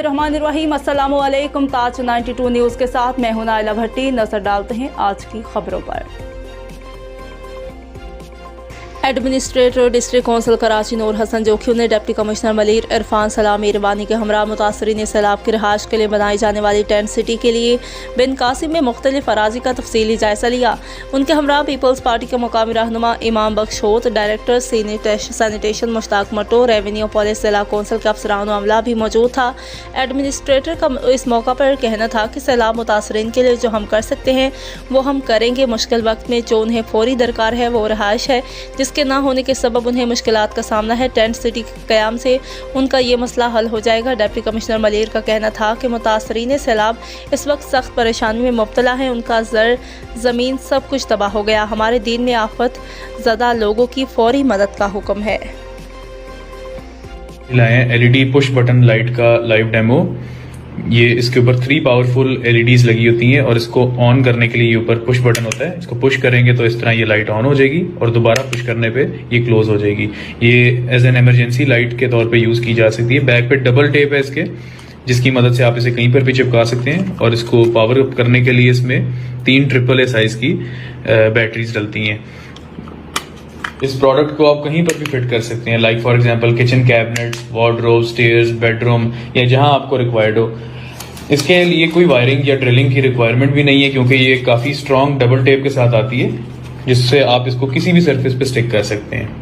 बिस्मिल्लाहिर्रहमानिर्रहीम। अस्सलामु अलैकुम। ताज 92 न्यूज़ के साथ मैं हूं नाइला भट्टी। नजर डालते हैं आज की खबरों पर। एडमिनिस्ट्रेटर डिस्ट्रिक्ट कौंसिल कराची नूर हसन जोखियों ने डिप्टी कमिश्नर मलिर इरफान सलाम ईरवानी के हमरा मुतासरीन सैलाब की रहाश के लिए बनाई जाने वाली टेंट सिटी के लिए बिन कासिम में मुख्तलिफ अराजी का तफसीली जायजा लिया। उनके हमरा पीपल्स पार्टी के मुकामी रहनुमा Imam Bakhsh Hot, director sanitation Mushtaq Matto, revenue police जिला कौंसिल के अफसरान अमला भी मौजूद था। एडमिनिस्ट्रेटर का इस मौका पर कहना था कि सैलाब मुतासरीन के लिए जो हम कर सकते हैं वो हम करेंगे। मुश्किल वक्त में जो उन्हें फौरी दरकार है वो रहायश है, जिसके ना होने के सबब उन्हें मुश्किलात का सामना है। टेंट सिटी के क़याम से उनका ये मसला हल हो जाएगा। डिप्टी कमिश्नर मलिर का कहना था कि मुतासरीन सैलाब इस वक्त सख्त परेशानी में मुब्तला हैं। उनका ज़र ज़मीन सब कुछ तबाह हो गया। हमारे दीन में आफत ज़दा लोगों की फौरी मदद का हुक्म है। LED पुश बटन लाइट का लाइव डेमो। ये इसके ऊपर 3 पावरफुल LEDs लगी होती हैं और इसको ऑन करने के लिए ये ऊपर पुश बटन होता है। इसको पुश करेंगे तो इस तरह ये लाइट ऑन हो जाएगी और दोबारा पुश करने पे ये क्लोज हो जाएगी। ये एज एन इमरजेंसी लाइट के तौर पे यूज की जा सकती है। बैक पे डबल टेप है इसके, जिसकी मदद से आप इसे कहीं पर भी चिपका सकते हैं। और इसको पावर अप करने के लिए इसमें 3 AAA साइज की बैटरीज डलती हैं। इस प्रोडक्ट को आप कहीं पर भी फिट कर सकते हैं, like for example kitchen cabinets, wardrobe, stairs, bedroom या जहां आपको रिक्वायर्ड हो। इसके लिए कोई वायरिंग या ड्रिलिंग की रिक्वायरमेंट भी नहीं है, क्योंकि ये काफ़ी स्ट्रॉन्ग डबल टेप के साथ आती है, जिससे आप इसको किसी भी सरफेस पे स्टिक कर सकते हैं।